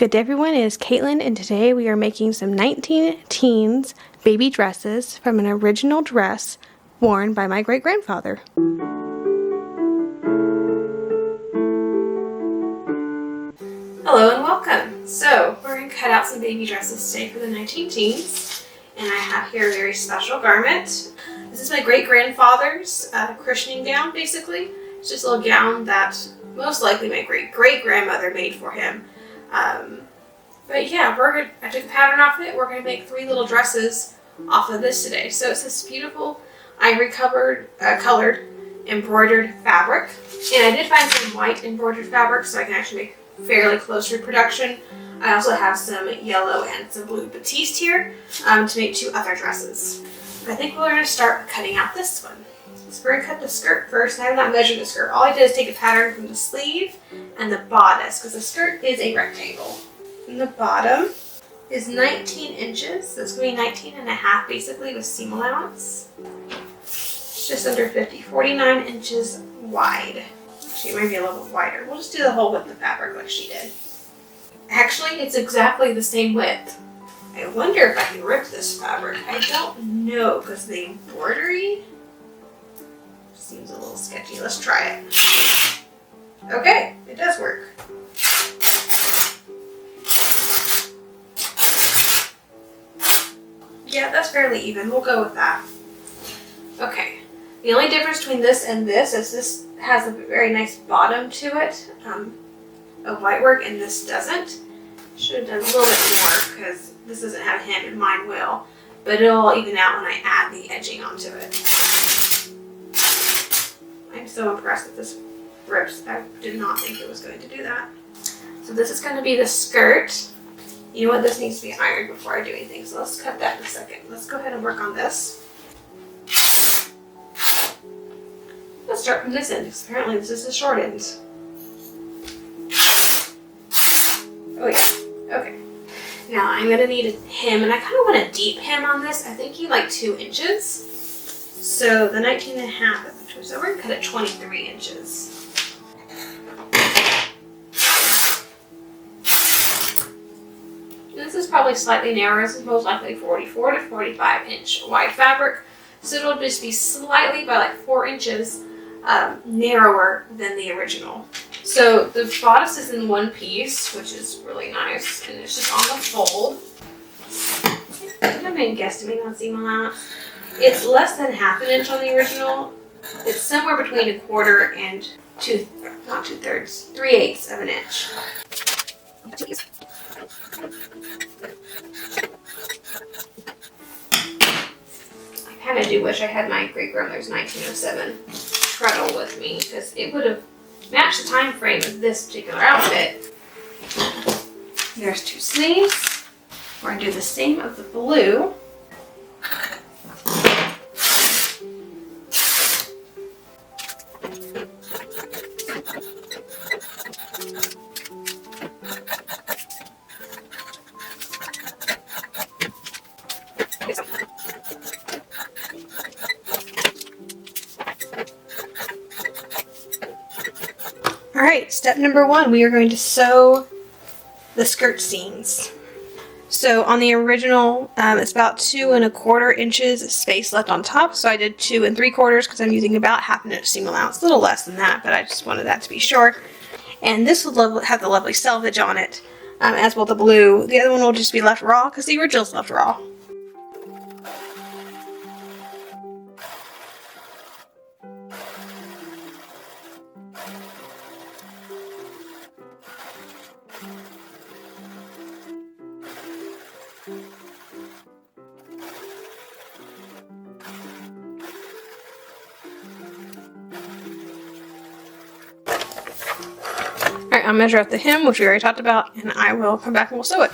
Good day everyone, it is Caitlin and today we are making some 1910s baby dresses from an original dress worn by my great-grandfather. Hello and welcome. So we're going to cut out some baby dresses today for the 1910s, and I have here a very special garment. This is my great-grandfather's christening gown, basically. It's just a little gown that most likely my great-great-grandmother made for him. But yeah, I took a pattern off it. We're going to make 3 little dresses off of this today. So it's this beautiful ivory colored embroidered fabric. And I did find some white embroidered fabric so I can actually make fairly close reproduction. I also have some yellow and some blue batiste here to make 2 other dresses. But I think we're going to start cutting out this one. So we're going to cut the skirt first. I have not measured the skirt. All I did is take a pattern from the sleeve and the bodice because the skirt is a rectangle. And the bottom is 19 inches. So it's going to be 19 and a half basically with seam allowance. It's just under 50, 49 inches wide. Actually, maybe a little bit wider. We'll just do the whole width of fabric like she did. Actually, it's exactly the same width. I wonder if I can rip this fabric. I don't know because the embroidery seems a little sketchy. Let's try it. Okay, it does work. Yeah, that's fairly even. We'll go with that. Okay. The only difference between this and this is this has a very nice bottom to it of white work, and this doesn't. Should have done a little bit more because this doesn't have a hem and mine will, but it'll all even out when I add the edging onto it. I'm so impressed that this rips. I did not think it was going to do that. So this is going to be the skirt. You know what? This needs to be ironed before I do anything, so let's cut that in a second. Let's go ahead and work on this. Let's start from this end because apparently this is the short end. Oh yeah. Okay. Now I'm going to need a hem, and I kind of want a deep hem on this. I think you like 2 inches. So the 19 and a half, so we're going to cut it 23 inches. This is probably slightly narrower. This is most likely 44 to 45 inch wide fabric. So it'll just be slightly by like 4 inches narrower than the original. So the bodice is in one piece, which is really nice, and it's just on the fold. I think I made a guesstimate on seam allowance. It's less than ½ an inch on the original. It's somewhere between 1/4 and 3/8 of an inch. I kind of do wish I had my great-grandmother's 1907 treadle with me because it would have matched the time frame of this particular outfit. There's 2 sleeves. We're going to do the same of the blue. Alright, step number 1, we are going to sew the skirt seams. So on the original, it's about 2 1/4 inches space left on top, so I did 2 3/4 because I'm using about ½ an inch seam allowance, a little less than that, but I just wanted that to be sure. And this will have the lovely selvage on it, as will the blue. The other one will just be left raw because the original's left raw. Alright, I'll measure out the hem, which we already talked about, and I will come back and we'll sew it.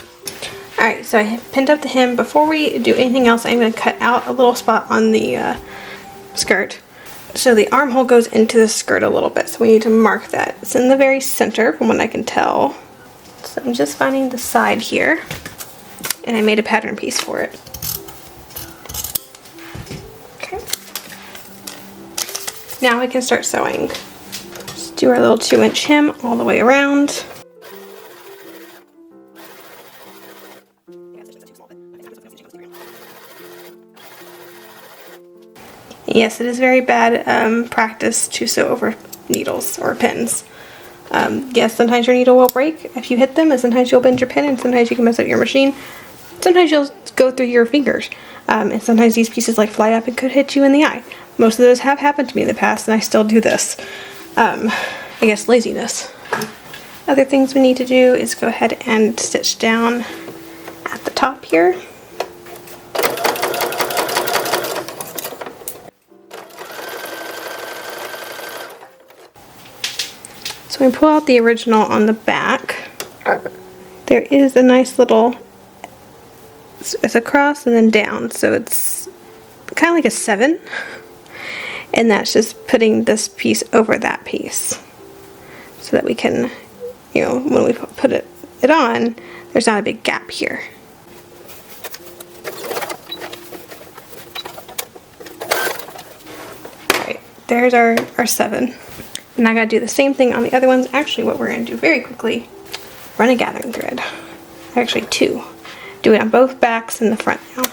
Alright, so I pinned up the hem. Before we do anything else, I'm going to cut out a little spot on the skirt. So the armhole goes into the skirt a little bit, so we need to mark that. It's in the very center from what I can tell. So I'm just finding the side here, and I made a pattern piece for it. Okay. Now we can start sewing. Just do our little 2-inch hem all the way around. Yes, it is very bad practice to sew over needles or pins. Yes, sometimes your needle will break if you hit them, and sometimes you'll bend your pin, and sometimes you can mess up your machine. Sometimes you'll go through your fingers, and sometimes these pieces like fly up and could hit you in the eye. Most of those have happened to me in the past, and I still do this. I guess laziness. Other things we need to do is go ahead and stitch down at the top here. So we pull out the original on the back. There is a nice little, it's a cross and then down, so it's kind of like a 7. And that's just putting this piece over that piece so that we can, you know, when we put it on, there's not a big gap here. Alright, there's our 7. And I gotta do the same thing on the other ones. Actually, what we're gonna do very quickly, run a gathering thread. Actually 2. Do it on both backs and the front now.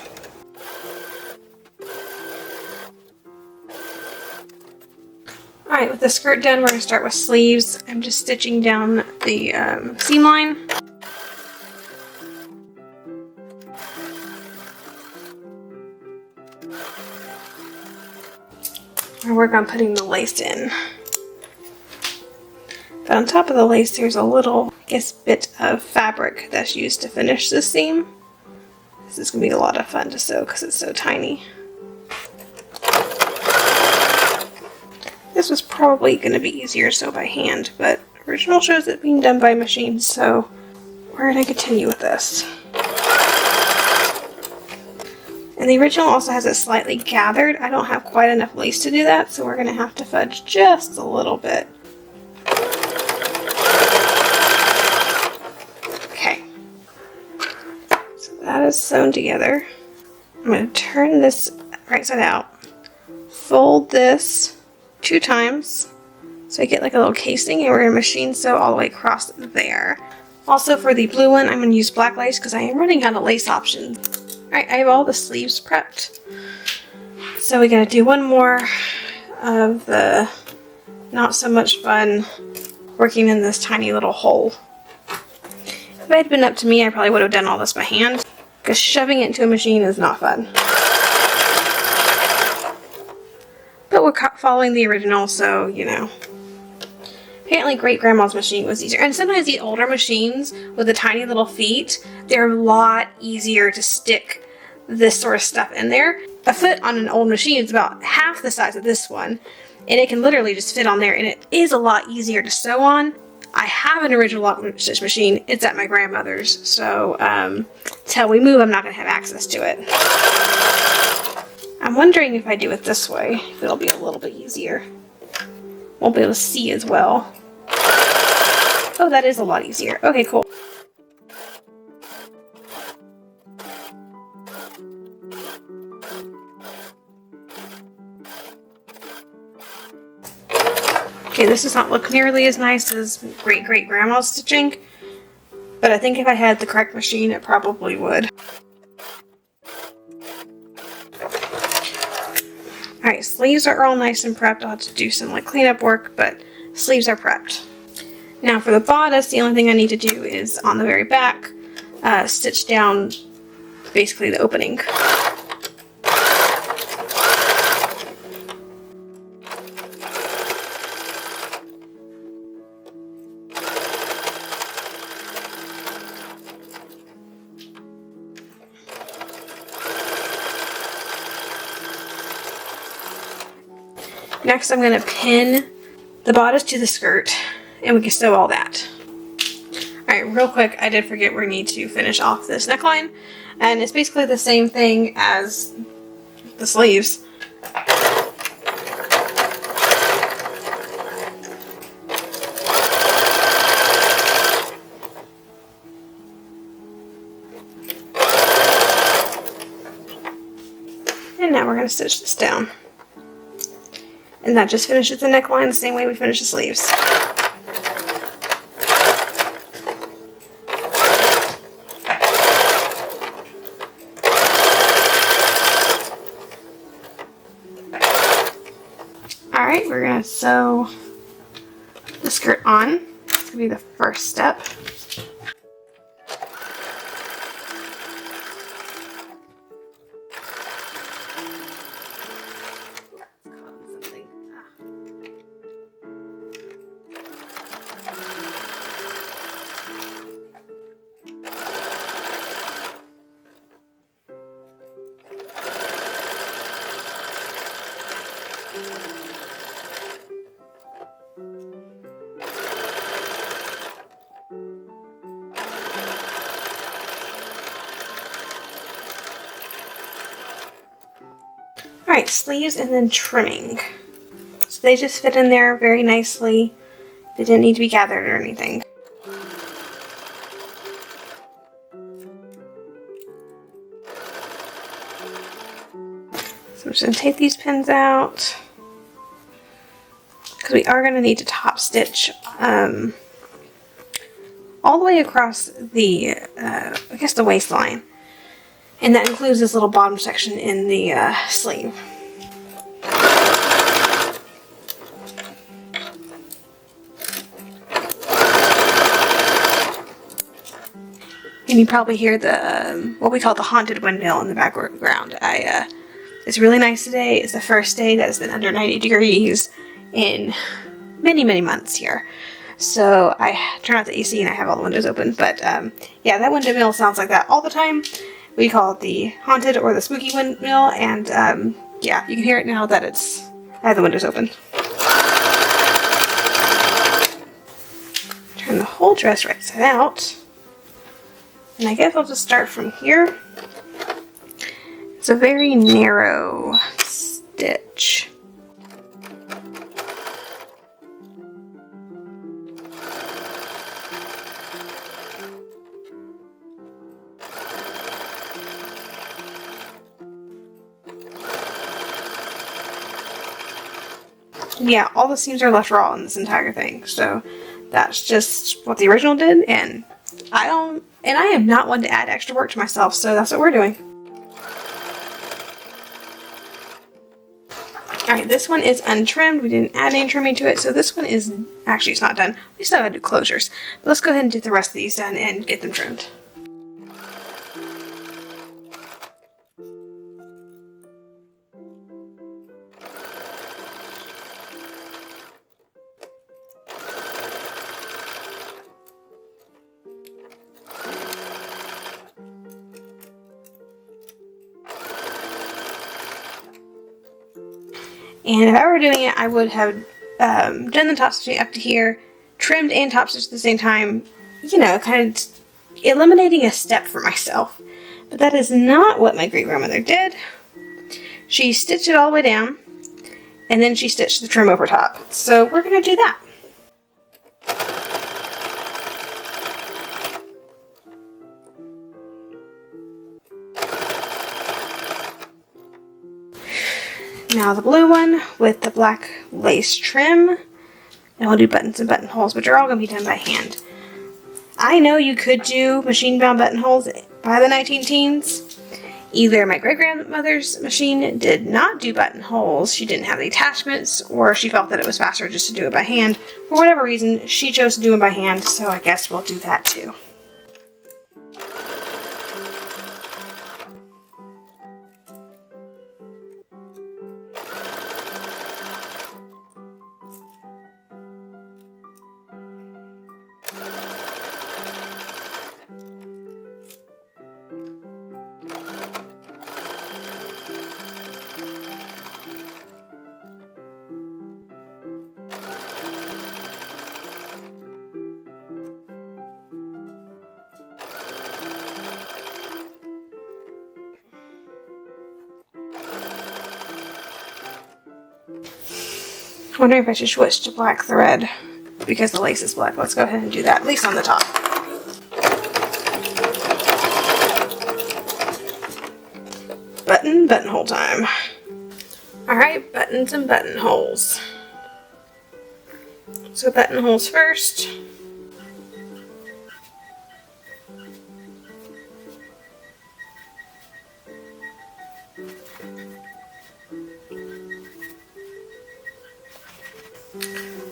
Alright, with the skirt done, we're going to start with sleeves. I'm just stitching down the seam line. I'll work on putting the lace in. But on top of the lace, there's a little, I guess, bit of fabric that's used to finish this seam. This is going to be a lot of fun to sew because it's so tiny. This was probably going to be easier to sew by hand, but original shows it being done by machine, so we're going to continue with this. And the original also has it slightly gathered. I don't have quite enough lace to do that, so we're going to have to fudge just a little bit. Okay. So that is sewn together. I'm going to turn this right side out. Fold this 2 times so I get like a little casing, and we're going to machine sew all the way across there. Also for the blue one, I'm going to use black lace because I am running out of lace options. Alright, I have all the sleeves prepped. So we got to do one more of the not so much fun working in this tiny little hole. If it had been up to me, I probably would have done all this by hand because shoving it into a machine is not fun. But we're following the original, so, you know. Apparently great-grandma's machine was easier. And sometimes the older machines with the tiny little feet, they're a lot easier to stick this sort of stuff in there. A foot on an old machine is about half the size of this one, and it can literally just fit on there, and it is a lot easier to sew on. I have an original lock stitch machine. It's at my grandmother's, so till we move, I'm not going to have access to it. I'm wondering if I do it this way, if it'll be a little bit easier. Won't be able to see as well. Oh, that is a lot easier. Okay, cool. Okay, this does not look nearly as nice as great-great-grandma's stitching, but I think if I had the correct machine, it probably would. Alright, sleeves are all nice and prepped. I'll have to do some like cleanup work, but sleeves are prepped. Now for the bodice, the only thing I need to do is on the very back, stitch down basically the opening. Next, I'm going to pin the bodice to the skirt, and we can sew all that. Alright, real quick, I did forget we need to finish off this neckline, and it's basically the same thing as the sleeves. And now we're going to stitch this down. And that just finishes the neckline the same way we finish the sleeves. Alright, we're going to sew the skirt on. This will be the first step. Alright, sleeves and then trimming. So they just fit in there very nicely. They didn't need to be gathered or anything. So I'm just going to take these pins out, because we are going to need to top stitch all the way across the, I guess the waistline. And that includes this little bottom section in the sleeve. And you probably hear the, what we call the haunted windmill in the background. It's really nice today. It's the first day that it's been under 90 degrees in many, many months here. So I turn off the AC and I have all the windows open. But yeah, that windmill sounds like that all the time. We call it the haunted or the spooky windmill. And yeah, you can hear it now that I have the windows open. Turn the whole dress right side out. And I guess I'll just start from here. It's a very narrow stitch. Yeah, all the seams are left raw in this entire thing, so that's just what the original did, and I am not one to add extra work to myself, so that's what we're doing. Alright, this one is untrimmed. We didn't add any trimming to it, so this one is, actually it's not done. We still have to do closures. But let's go ahead and get the rest of these done and get them trimmed. And if I were doing it, I would have done the top stitching up to here, trimmed and top stitched at the same time, you know, kind of eliminating a step for myself. But that is not what my great-grandmother did. She stitched it all the way down, and then she stitched the trim over top. So we're going to do that. Now the blue one with the black lace trim, and we'll do buttons and buttonholes, which are all going to be done by hand. I know you could do machine-bound buttonholes by the 19 teens. Either my great-grandmother's machine did not do buttonholes, she didn't have the attachments, or she felt that it was faster just to do it by hand. For whatever reason, she chose to do it by hand, so I guess we'll do that too. I'm wondering if I should switch to black thread because the lace is black. Let's go ahead and do that, at least on the top. Buttonhole time. Alright, buttons and buttonholes. So buttonholes first.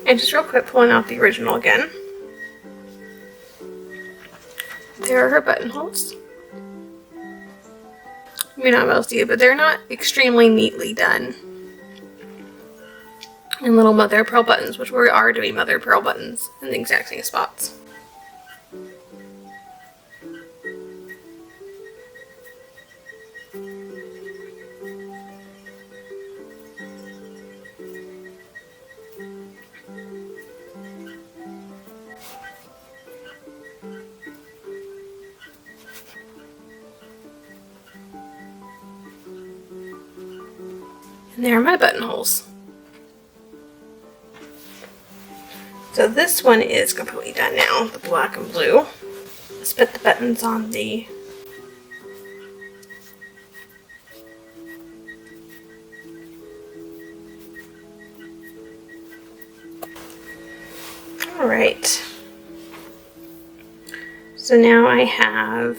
And just real quick, pulling out the original again. There are her buttonholes. You may not be able to see it, but they're not extremely neatly done. And little mother of pearl buttons, which we are doing mother of pearl buttons in the exact same spots. And there are my buttonholes. So this one is completely done now, the black and blue. Let's put the buttons on the Alright. So now I have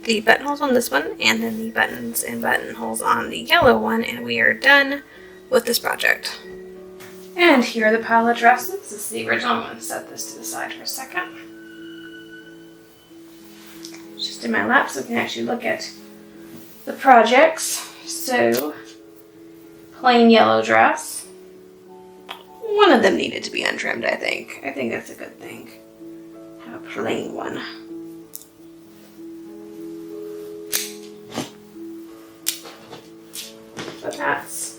the buttonholes on this one, and then the buttons and buttonholes on the yellow one, and we are done with this project. And here are the pile of dresses. This is the original. I'm going to set this to the side for a second. Just in my lap so we can actually look at the projects. So, plain yellow dress. One of them needed to be untrimmed, I think. I think that's a good thing. Have a plain one. So that's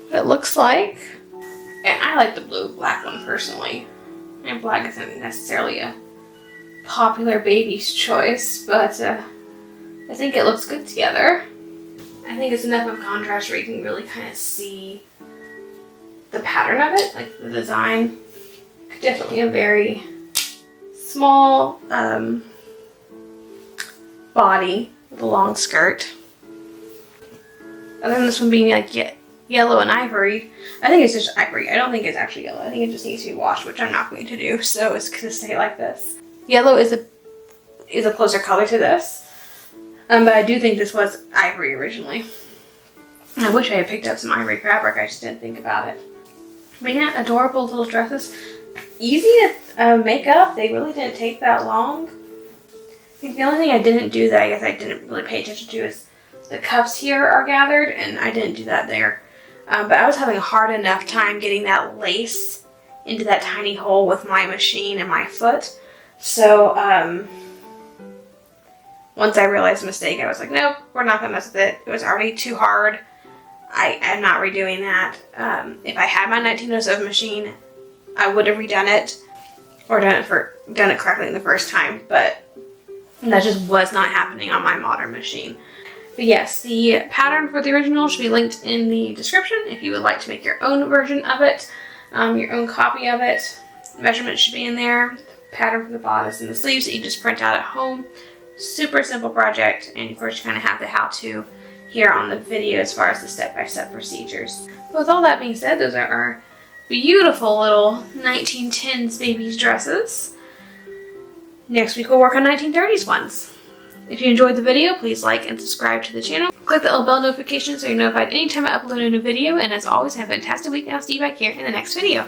what it looks like. And I like the blue-black one personally. And black isn't necessarily a popular baby's choice, but I think it looks good together. I think it's enough of contrast where you can really kind of see the pattern of it, like the design. Definitely a very small body with a long skirt. Other than this one being like yellow and ivory, I think it's just ivory. I don't think it's actually yellow. I think it just needs to be washed, which I'm not going to do, so it's going to stay like this. Yellow is a closer color to this, but I do think this was ivory originally. I wish I had picked up some ivory fabric. I just didn't think about it. But yeah, adorable little dresses. Easy to make up. They really didn't take that long. I think the only thing I didn't do that I guess I didn't really pay attention to is the cuffs here are gathered, and I didn't do that there. But I was having a hard enough time getting that lace into that tiny hole with my machine and my foot. So once I realized the mistake, I was like, nope, we're not gonna mess with it. It was already too hard. I'm not redoing that. If I had my 1907 machine, I would have redone it or done it correctly the first time, but that just was not happening on my modern machine. But yes, the pattern for the original should be linked in the description if you would like to make your own version of it, your own copy of it. Measurements should be in there. Pattern for the bodice and the sleeves that you just print out at home. Super simple project, and of course you kind of have the how-to here on the video as far as the step-by-step procedures. But with all that being said, those are our beautiful little 1910s babies dresses. Next week we'll work on 1930s ones. If you enjoyed the video, please like and subscribe to the channel. Click the little bell notification so you're notified anytime I upload a new video, and as always, have a fantastic week, and I'll see you back here in the next video.